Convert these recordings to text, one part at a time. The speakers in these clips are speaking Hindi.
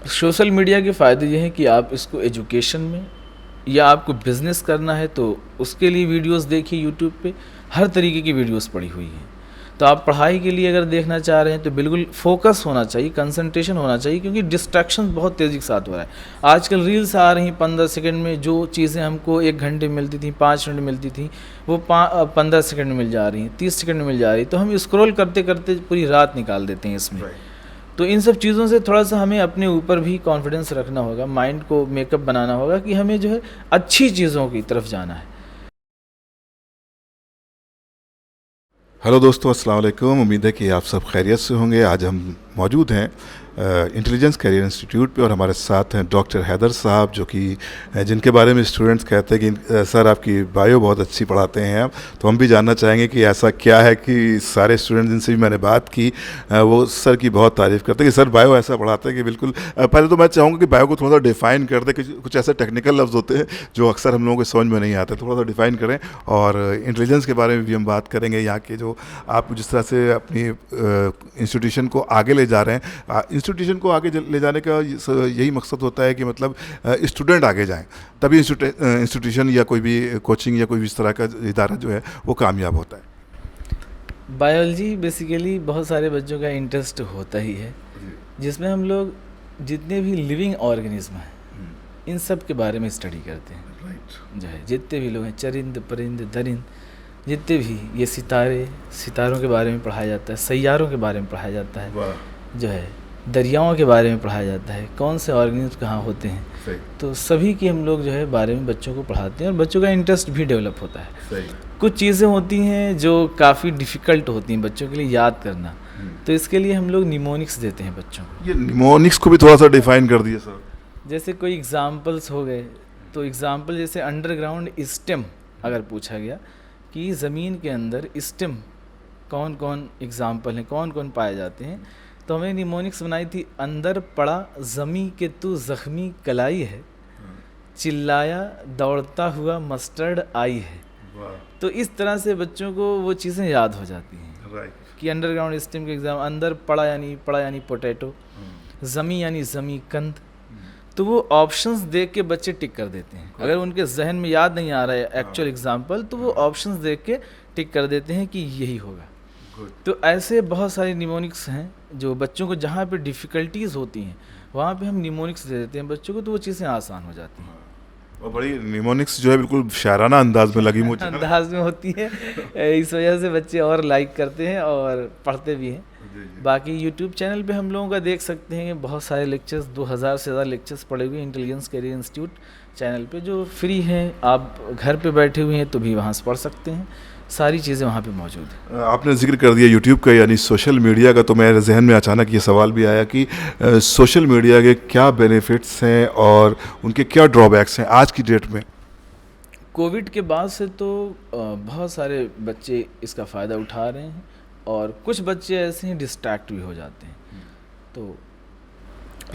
सोशल मीडिया के फ़ायदे ये हैं कि आप इसको एजुकेशन में या आपको बिज़नेस करना है तो उसके लिए वीडियोस देखिए यूट्यूब पे, हर तरीके की वीडियोस पड़ी हुई हैं। तो आप पढ़ाई के लिए अगर देखना चाह रहे हैं तो बिल्कुल फ़ोकस होना चाहिए, कंसंट्रेशन होना चाहिए, क्योंकि डिस्ट्रैक्शन बहुत तेज़ी के साथ हो रहा है। आजकल रील्स आ रही 15 सेकंड में, जो चीज़ें हमको 1 घंटे में मिलती थी, 5 मिनट में मिलती थी, वो 15 सेकंड में मिल जा रही हैं, 30 सेकंड में मिल जा रही है। तो हम स्क्रॉल करते-करते पूरी रात निकाल देते हैं इसमें। तो इन सब चीज़ों से थोड़ा-सा हमें अपने ऊपर भी कॉन्फिडेंस रखना होगा, माइंड को मेकअप बनाना होगा कि हमें जो है अच्छी चीज़ों की तरफ जाना है। हेलो दोस्तों, अस्सलाम वालेकुम। उम्मीद है कि आप सब खैरियत से होंगे। आज हम मौजूद हैं इंटेलिजेंस करियर इंस्टीट्यूट पे और हमारे साथ हैं डॉक्टर हैदर साहब, जो कि जिनके बारे में स्टूडेंट्स कहते हैं कि सर आपकी बायो बहुत अच्छी पढ़ाते हैं आप। तो हम भी जानना चाहेंगे कि ऐसा क्या है कि सारे स्टूडेंट जिनसे भी मैंने बात की वो सर की बहुत तारीफ़ करते हैं कि सर बायो ऐसा पढ़ाते हैं कि बिल्कुल पहले तो मैं चाहूँगा कि बायो को थोड़ा सा डिफ़ाइन कर दें कि कुछ ऐसे टेक्निकल लफ्ज़ होते हैं जो अक्सर हम लोगों को समझ में नहीं आते, थोड़ा सा डिफ़ाइन करें। और इंटेलिजेंस के बारे में भी हम बात करेंगे, यहाँ के जो आप जिस तरह से अपनी इंस्टीट्यूशन को आगे ले जा रहे हैं। इंस्टीट्यूशन को आगे ले जाने का यही मकसद होता है कि मतलब स्टूडेंट आगे जाएं, तभी इंस्टीट्यूशन या कोई भी कोचिंग या कोई भी इस तरह का इदारा जो है वो कामयाब होता है। बायोलॉजी बेसिकली बहुत सारे बच्चों का इंटरेस्ट होता ही है, जिसमें हम लोग जितने भी लिविंग ऑर्गेनिज्म हैं इन सब के बारे में स्टडी करते हैं। जो है जितने भी लोग हैं, चरिंद परिंद दरिंद, जितने भी ये सितारों के बारे में पढ़ाया जाता है, सैयारों के बारे में पढ़ाया जाता है, जो है दरियाओं के बारे में पढ़ाया जाता है, कौन से ऑर्गेनिज्म कहाँ होते हैं। तो सभी की हम लोग जो है बारे में बच्चों को पढ़ाते हैं और बच्चों का इंटरेस्ट भी डेवलप होता है। कुछ चीज़ें होती हैं जो काफ़ी डिफ़िकल्ट होती हैं बच्चों के लिए याद करना, तो इसके लिए हम लोग निमोनिक्स देते हैं बच्चों को। ये निमोनिक्स को भी थोड़ा सा डिफाइन कर दिए सर। जैसे कोई एग्ज़ाम्पल्स हो गए, तो एग्ज़ाम्पल जैसे अंडरग्राउंड स्टेम अगर पूछा गया कि ज़मीन के अंदर स्टेम कौन कौन एग्ज़ाम्पल हैं, कौन कौन पाए जाते हैं, तो हमने निमोनिक्स बनाई थी। अंदर पड़ा ज़मी के तू ज़ख्मी कलाई है, चिल्लाया दौड़ता हुआ मस्टर्ड आई है। तो इस तरह से बच्चों को वो चीज़ें याद हो जाती हैं कि अंडरग्राउंड स्टेम के एग्ज़ाम, अंदर पड़ा यानी पोटैटो, ज़मी यानी ज़मी कंद। तो वो ऑप्शंस देख के बच्चे टिक कर देते हैं। अगर उनके जहन में याद नहीं आ रहा है एक्चुअल एग्जाम्पल, तो वो ऑप्शंस देख के टिक कर देते हैं कि यही होगा। तो ऐसे बहुत सारे निमोनिक्स हैं जो बच्चों को जहाँ पे डिफ़िकल्टीज़ होती हैं वहाँ पे हम निमोनिक्स दे देते हैं बच्चों को, तो वो चीज़ें आसान हो जाती हैं। और बड़ी निमोनिक्स जो है बिल्कुल शायराना अंदाज में लगी मुझे। अंदाज में होती है, इस वजह से बच्चे और लाइक करते हैं और पढ़ते भी हैं। बाकी यूट्यूब चैनल पे हम लोगों का देख सकते हैं बहुत सारे लेक्चर्स, 2000 से ज़्यादा लेक्चर्स पड़े हुए हैं इंटेलिजेंस करियर इंस्टीट्यूट चैनल पे, जो फ्री हैं। आप घर पे बैठे हुए हैं तो भी वहाँ से पढ़ सकते हैं, सारी चीज़ें वहाँ पे मौजूद हैं। आपने जिक्र कर दिया यूट्यूब का यानी सोशल मीडिया का, तो मेरे जहन में अचानक ये सवाल भी आया कि सोशल मीडिया के क्या बेनिफिट्स हैं और उनके क्या ड्रॉबैक्स हैं आज की डेट में। कोविड के बाद से तो बहुत सारे बच्चे इसका फ़ायदा उठा रहे हैं और कुछ बच्चे ऐसे हैं डिस्ट्रैक्ट भी हो जाते हैं। तो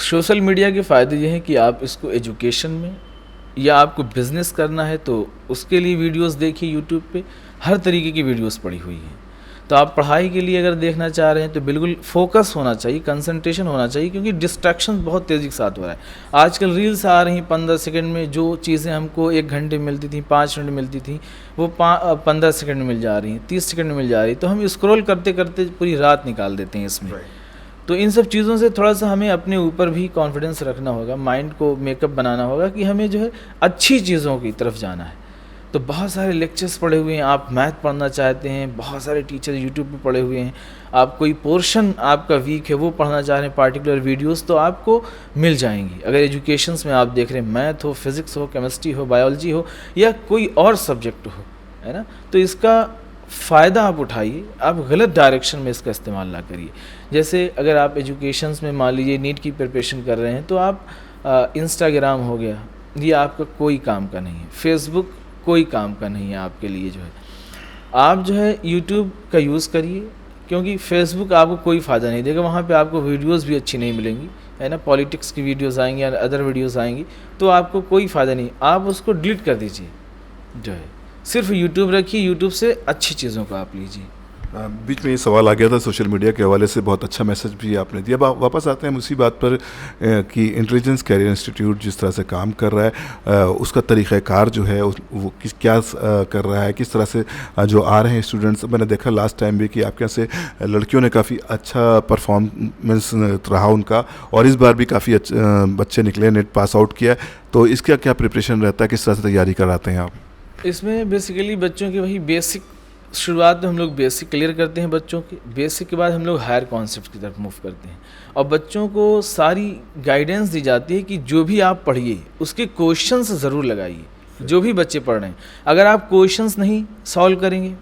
सोशल मीडिया के फ़ायदे ये हैं कि आप इसको एजुकेशन में या आपको बिज़नेस करना है तो उसके लिए वीडियोस देखिए यूट्यूब पे, हर तरीके की वीडियोस पड़ी हुई हैं। तो आप पढ़ाई के लिए अगर देखना चाह रहे हैं तो बिल्कुल फ़ोकस होना चाहिए, कंसंट्रेशन होना चाहिए, क्योंकि डिस्ट्रैक्शन बहुत तेज़ी के साथ हो रहा है। आजकल रील्स आ रही 15 सेकंड में, जो चीज़ें हमको 1 घंटे में मिलती थी, 5 मिनट में मिलती थी, वो 15 सेकंड में मिल जा रही हैं, 30 सेकंड में मिल जा रही है। तो हम स्क्रॉल करते-करते पूरी रात निकाल देते हैं इसमें। तो इन सब चीज़ों से थोड़ा-सा हमें अपने ऊपर भी कॉन्फिडेंस रखना होगा, माइंड को मेकअप बनाना होगा कि हमें जो है अच्छी चीज़ों की तरफ जाना है। तो बहुत सारे लेक्चर्स पड़े हुए हैं, आप मैथ पढ़ना चाहते हैं, बहुत सारे टीचर यूट्यूब पे पड़े हुए हैं। आप कोई पोर्शन आपका वीक है वो पढ़ना चाह रहे हैं, पार्टिकुलर वीडियोस, तो आपको मिल जाएंगी। अगर एजुकेशंस में आप देख रहे हैं, मैथ हो, फिज़िक्स हो, केमिस्ट्री हो, बायोलॉजी हो या कोई और सब्जेक्ट हो, है ना, तो इसका फ़ायदा आप उठाइए, आप गलत डायरेक्शन में इसका इस्तेमाल ना करिए। जैसे अगर आप एजुकेशंस में मान लीजिए नीट की प्रिपरेशन कर रहे हैं, तो आप इंस्टाग्राम हो गया, ये आपका कोई काम का नहीं है। फेसबुक कोई काम का नहीं है आपके लिए। जो है आप जो है यूट्यूब का यूज़ करिए, क्योंकि फेसबुक आपको कोई फ़ायदा नहीं देगा, वहाँ पे आपको वीडियोस भी अच्छी नहीं मिलेंगी, है ना, पॉलिटिक्स की वीडियोस आएंगी या अदर वीडियोस आएंगी, तो आपको कोई फ़ायदा नहीं। आप उसको डिलीट कर दीजिए, जो है सिर्फ यूट्यूब रखिए, यूट्यूब से अच्छी चीज़ों को आप लीजिए। बीच में ये सवाल आ गया था सोशल मीडिया के हवाले से, बहुत अच्छा मैसेज भी आपने दिया। वापस आते हैं हम उसी बात पर कि इंटेलिजेंस कैरियर इंस्टीट्यूट जिस तरह से काम कर रहा है, उसका तरीक़ाकार जो है वो क्या कर रहा है, किस तरह से जो आ रहे हैं स्टूडेंट्स। मैंने देखा लास्ट टाइम भी कि आपके यहाँ से लड़कियों ने काफ़ी अच्छा परफॉर्मेंस रहा उनका, और इस बार भी काफ़ी बच्चे निकले, नेट पास आउट किया। तो इसका क्या प्रिपरेशन रहता है, किस तरह से तैयारी कराते हैं आप? इसमें बेसिकली बच्चों के वही बेसिक, शुरुआत में हम लोग बेसिक क्लियर करते हैं बच्चों के, बेसिक के बाद हम लोग हायर कॉन्सेप्ट की तरफ मूव करते हैं, और बच्चों को सारी गाइडेंस दी जाती है कि जो भी आप पढ़िए उसके क्वेश्चंस ज़रूर लगाइए। जो भी बच्चे पढ़ रहे हैं, अगर आप क्वेश्चंस नहीं सॉल्व करेंगे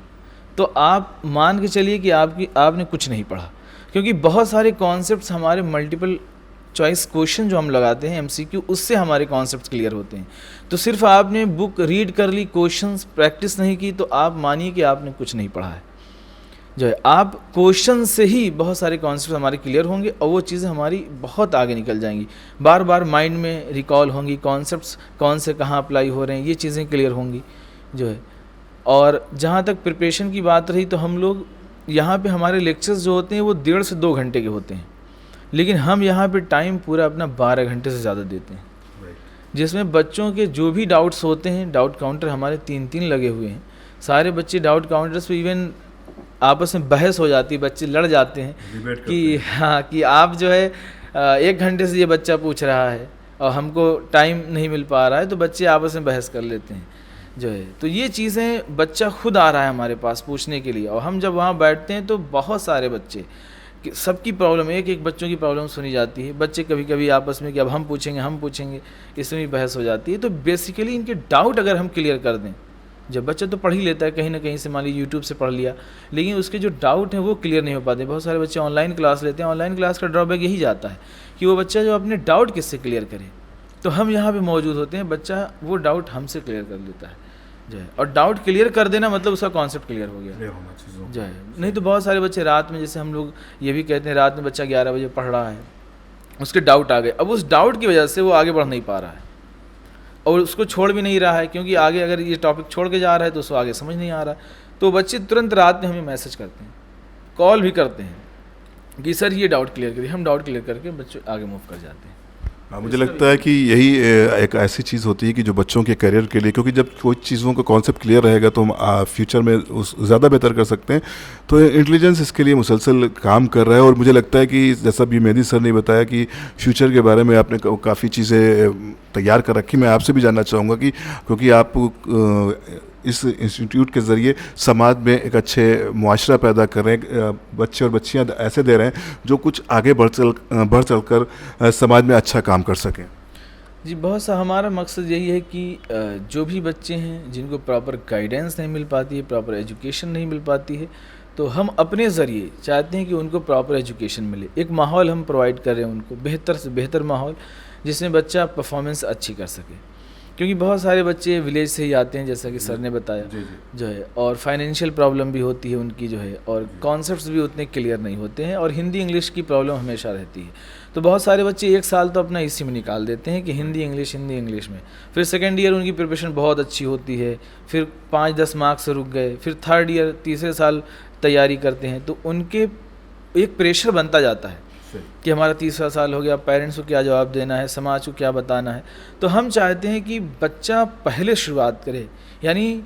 तो आप मान के चलिए कि आपने कुछ नहीं पढ़ा, क्योंकि बहुत सारे कॉन्सेप्ट्स हमारे मल्टीपल चॉइस क्वेश्चन जो हम लगाते हैं एमसीक्यू, उससे हमारे कॉन्सेप्ट्स क्लियर होते हैं। तो सिर्फ आपने बुक रीड कर ली, क्वेश्चंस प्रैक्टिस नहीं की, तो आप मानिए कि आपने कुछ नहीं पढ़ा है। जो है आप क्वेश्चन से ही बहुत सारे कॉन्सेप्ट हमारे क्लियर होंगे, और वो चीज़ें हमारी बहुत आगे निकल जाएंगी, बार बार माइंड में रिकॉल होंगी, कॉन्सेप्ट्स कौन से कहाँ अप्लाई हो रहे हैं, ये चीज़ें क्लियर होंगी जो है। और जहाँ तक प्रिपरेशन की बात रही, तो हम लोग यहाँ पे हमारे लेक्चर्स जो होते हैं वो 1.5 से 2 घंटे के होते हैं, लेकिन हम यहाँ पे टाइम पूरा अपना 12 घंटे से ज़्यादा देते हैं, जिसमें बच्चों के जो भी डाउट्स होते हैं, डाउट काउंटर हमारे 3 लगे हुए हैं। सारे बच्चे डाउट काउंटर्स पे इवन आपस में बहस हो जाती है, बच्चे लड़ जाते हैं कि हाँ, कि आप जो है 1 घंटे से ये बच्चा पूछ रहा है और हमको टाइम नहीं मिल पा रहा है, तो बच्चे आपस में बहस कर लेते हैं जो है। तो ये चीज़ें बच्चा खुद आ रहा है हमारे पास पूछने के लिए, और हम जब वहाँ बैठते हैं तो बहुत सारे बच्चे, सबकी प्रॉब्लम, एक बच्चों की प्रॉब्लम सुनी जाती है। बच्चे कभी कभी आपस में कि अब हम पूछेंगे, इसमें भी बहस हो जाती है। तो बेसिकली इनके डाउट अगर हम क्लियर कर दें, जब बच्चा तो पढ़ ही लेता है कहीं ना कहीं से, मान लीजिए यूट्यूब से पढ़ लिया, लेकिन उसके जो डाउट हैं वो क्लियर नहीं हो पाते। बहुत सारे बच्चे ऑनलाइन क्लास लेते हैं, ऑनलाइन क्लास का ड्रॉबैक यही जाता है कि वो बच्चा जो अपने डाउट किससे क्लियर करे, तो हम यहाँ पे मौजूद होते हैं, बच्चा वो डाउट हमसे क्लियर कर लेता है जो है। और डाउट क्लियर कर देना मतलब उसका कॉन्सेप्ट क्लियर हो गया जो है। नहीं तो बहुत सारे बच्चे रात में, जैसे हम लोग ये भी कहते हैं, रात में बच्चा 11 बजे पढ़ रहा है, उसके डाउट आ गए, अब उस डाउट की वजह से वो आगे बढ़ नहीं पा रहा है और उसको छोड़ भी नहीं रहा है, क्योंकि आगे अगर ये टॉपिक छोड़ के जा रहा है तो उसको आगे समझ नहीं आ रहा है। तो बच्चे तुरंत रात में हमें मैसेज करते हैं, कॉल भी करते हैं कि सर ये डाउट क्लियर करिए। हम डाउट क्लियर करके बच्चे आगे मूव कर जाते हैं। मुझे लगता है कि यही एक ऐसी चीज़ होती है कि जो बच्चों के करियर के लिए, क्योंकि जब कोई चीज़ों का कॉन्सेप्ट क्लियर रहेगा तो हम फ्यूचर में ज़्यादा बेहतर कर सकते हैं। तो इंटेलिजेंस इसके लिए मुसलसल काम कर रहा है, और मुझे लगता है कि जैसा भी मेहदी सर ने बताया कि फ्यूचर के बारे में आपने काफ़ी चीज़ें तैयार कर रखी। मैं आपसे भी जानना चाहूँगा कि क्योंकि आप इस इंस्टीट्यूट के ज़रिए समाज में एक अच्छे मुआशरा पैदा कर रहे हैं, बच्चे और बच्चियां ऐसे दे रहे हैं जो कुछ आगे बढ़ चल कर समाज में अच्छा काम कर सकें। जी, बहुत सा हमारा मकसद यही है कि जो भी बच्चे हैं जिनको प्रॉपर गाइडेंस नहीं मिल पाती है, प्रॉपर एजुकेशन नहीं मिल पाती है, तो हम अपने ज़रिए चाहते हैं कि उनको प्रॉपर एजुकेशन मिले। एक माहौल हम प्रोवाइड कर रहे हैं उनको, बेहतर से बेहतर माहौल, जिसमें बच्चा परफॉर्मेंस अच्छी कर सके। क्योंकि बहुत सारे बच्चे विलेज से ही आते हैं, जैसा कि सर ने बताया जो है, और फाइनेंशियल प्रॉब्लम भी होती है उनकी जो है, और कॉन्सेप्ट्स भी उतने क्लियर नहीं होते हैं, और हिंदी इंग्लिश की प्रॉब्लम हमेशा रहती है। तो बहुत सारे बच्चे 1 साल तो अपना इसी में निकाल देते हैं कि हिंदी इंग्लिश में, फिर सेकेंड ईयर उनकी प्रिपरेशन बहुत अच्छी होती है, फिर 5-10 मार्क्स से रुक गए, फिर थर्ड ईयर तीसरे साल तैयारी करते हैं, तो उनके एक प्रेशर बनता जाता है कि हमारा 3रा साल हो गया, पेरेंट्स को क्या जवाब देना है, समाज को क्या बताना है। तो हम चाहते हैं कि बच्चा पहले शुरुआत करे, यानी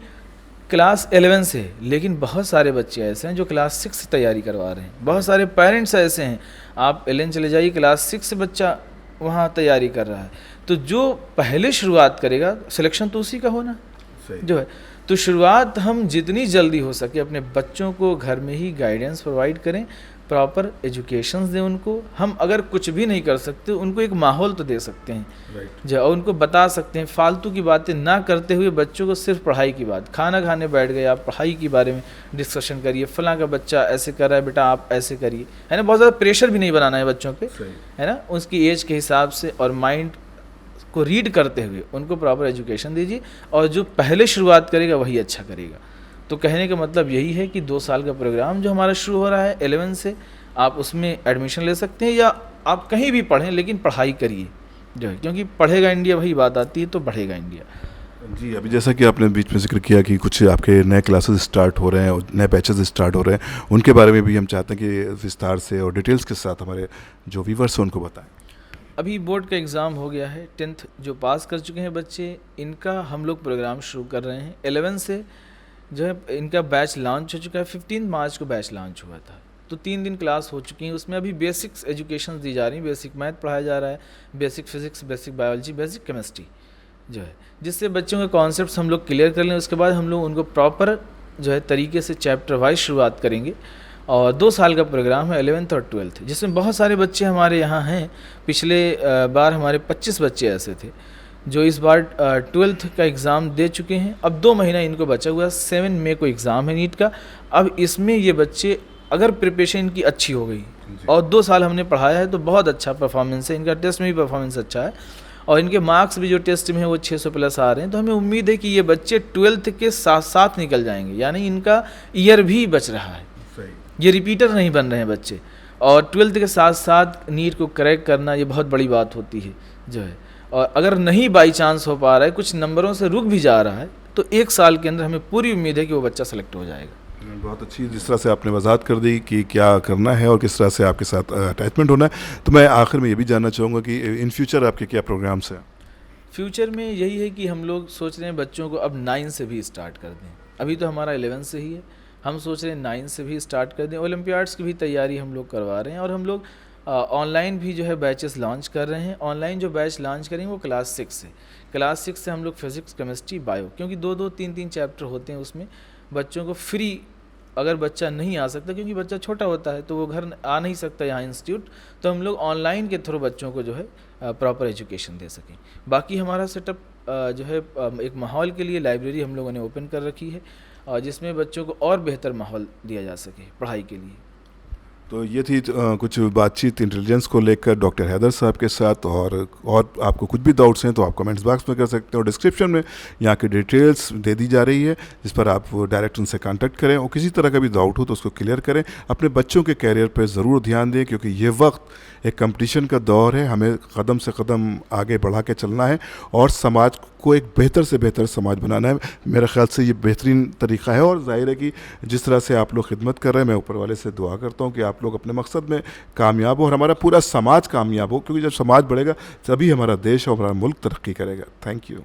क्लास 11 से। लेकिन बहुत सारे बच्चे ऐसे हैं जो क्लास 6 से तैयारी करवा रहे हैं, बहुत सारे पेरेंट्स ऐसे हैं, आप 11 चले जाइए, क्लास 6 से बच्चा वहाँ तैयारी कर रहा है। तो जो पहले शुरुआत करेगा, सिलेक्शन तो उसी का होना जो है। तो शुरुआत हम जितनी जल्दी हो सके अपने बच्चों को घर में ही गाइडेंस प्रोवाइड करें, प्रॉपर एजुकेशन दें उनको। हम अगर कुछ भी नहीं कर सकते, उनको एक माहौल तो दे सकते हैं जो, और उनको बता सकते हैं, फालतू की बातें ना करते हुए बच्चों को सिर्फ पढ़ाई की बात। खाना खाने बैठ गए, आप पढ़ाई के बारे में डिस्कशन करिए, फलां का बच्चा ऐसे कर रहा है, बेटा आप ऐसे करिए, है ना। बहुत ज़्यादा प्रेशर भी नहीं बनाना है बच्चों पे, है ना, उसकी एज के हिसाब से, और माइंड को रीड करते हुए उनको प्रॉपर एजुकेशन दीजिए, और जो पहले शुरुआत करेगा वही अच्छा करेगा। तो कहने का मतलब यही है कि 2 साल का प्रोग्राम जो हमारा शुरू हो रहा है 11 से, आप उसमें एडमिशन ले सकते हैं, या आप कहीं भी पढ़ें, लेकिन पढ़ाई करिए जो है, क्योंकि पढ़ेगा इंडिया, वही बात आती है, तो बढ़ेगा इंडिया। जी, अभी जैसा कि आपने बीच में ज़िक्र किया कि कुछ आपके नए क्लासेस स्टार्ट हो रहे हैं और नए बैचेस स्टार्ट हो रहे हैं, उनके बारे में भी हम चाहते हैं कि विस्तार से और डिटेल्स के साथ हमारे जो व्यूवर्स हैं उनको बताएं। अभी बोर्ड का एग्ज़ाम हो गया है, 10th जो पास कर चुके हैं बच्चे, इनका हम लोग प्रोग्राम शुरू कर रहे हैं। 11 से जो है इनका बैच लॉन्च हो चुका है, 15 मार्च को बैच लॉन्च हुआ था। तो 3 दिन क्लास हो चुकी हैं, उसमें अभी बेसिक्स एजुकेशन दी जा रही है, बेसिक मैथ पढ़ाया जा रहा है, basic physics, basic biology, basic chemistry जो है, जिससे बच्चों के कॉन्सेप्ट्स हम लोग क्लियर कर लें। उसके बाद हम लोग उनको प्रॉपर जो है तरीके से चैप्टर वाइज शुरुआत करेंगे। और 2 साल का प्रोग्राम है 11th और 12th, जिसमें बहुत सारे बच्चे हमारे यहाँ हैं। पिछले बार हमारे 25 बच्चे ऐसे थे जो इस बार 12th का एग्ज़ाम दे चुके हैं। अब 2 महीना इनको बचा हुआ है, 7 मई को एग्ज़ाम है नीट का। अब इसमें ये बच्चे अगर प्रिपरेशन इनकी अच्छी हो गई और 2 साल हमने पढ़ाया है तो बहुत अच्छा परफॉर्मेंस है इनका, टेस्ट में भी परफॉर्मेंस अच्छा है और इनके मार्क्स भी जो टेस्ट में है वो 600 प्लस आ रहे हैं। तो हमें उम्मीद है कि ये बच्चे 12th के साथ साथ निकल जाएंगे, यानी इनका ईयर भी बच रहा है, ये रिपीटर नहीं बन रहे हैं बच्चे। और 12th के साथ साथ नीट को क्रैक करना ये बहुत बड़ी बात होती है जो है। और अगर नहीं बाई चांस हो पा रहा है, कुछ नंबरों से रुक भी जा रहा है, तो 1 साल के अंदर हमें पूरी उम्मीद है कि वो बच्चा सेलेक्ट हो जाएगा। बहुत अच्छी जिस तरह से आपने वजाहत कर दी कि क्या करना है और किस तरह से आपके साथ अटैचमेंट होना है। तो मैं आखिर में ये भी जानना चाहूँगा कि इन फ्यूचर आपके क्या प्रोग्राम्स हैं? फ्यूचर में यही है कि हम लोग सोच रहे हैं बच्चों को अब 9 से भी स्टार्ट कर दें। अभी तो हमारा 11 से ही है, हम सोच रहे हैं 9 से भी स्टार्ट कर दें। ओलंपियाड्स की भी तैयारी हम लोग करवा रहे हैं और हम लोग ऑनलाइन भी जो है बैचेस लॉन्च कर रहे हैं। ऑनलाइन जो बैच लॉन्च करेंगे वो क्लास 6 से, क्लास 6 से हम लोग फिज़िक्स, केमिस्ट्री, बायो, क्योंकि 2-2, 3-3 चैप्टर होते हैं उसमें, बच्चों को फ्री। अगर बच्चा नहीं आ सकता क्योंकि बच्चा छोटा होता है तो वो घर आ नहीं सकता यहाँ इंस्टीट्यूट, तो हम लोग ऑनलाइन के थ्रू बच्चों को जो है प्रॉपर एजुकेशन दे सकें। बाकी हमारा सेटअप जो है एक माहौल के लिए लाइब्रेरी हम लोगों ने ओपन कर रखी है और जिसमें बच्चों को और बेहतर माहौल दिया जा सके पढ़ाई के लिए। तो ये थी कुछ बातचीत इंटेलिजेंस को लेकर डॉक्टर हैदर साहब के साथ। और आपको कुछ भी डाउट्स हैं तो आप कमेंट्स बॉक्स में कर सकते हैं और डिस्क्रिप्शन में यहाँ की डिटेल्स दे दी जा रही है जिस पर आप डायरेक्ट उनसे कांटेक्ट करें और किसी तरह का भी डाउट हो तो उसको क्लियर करें। अपने बच्चों के कैरियर पर ज़रूर ध्यान दें क्योंकि ये वक्त एक कंपटीशन का दौर है, हमें कदम से कदम आगे बढ़ा के चलना है और समाज को एक बेहतर से बेहतर समाज बनाना है। मेरे ख्याल से ये बेहतरीन तरीका है और जाहिर है कि जिस तरह से आप लोग खिदमत कर रहे हैं, मैं ऊपर वाले से दुआ करता हूँ कि आप लोग अपने मकसद में कामयाब हो और हमारा पूरा समाज कामयाब हो, क्योंकि जब समाज बढ़ेगा तभी हमारा देश और हमारा मुल्क तरक्की करेगा। Thank you.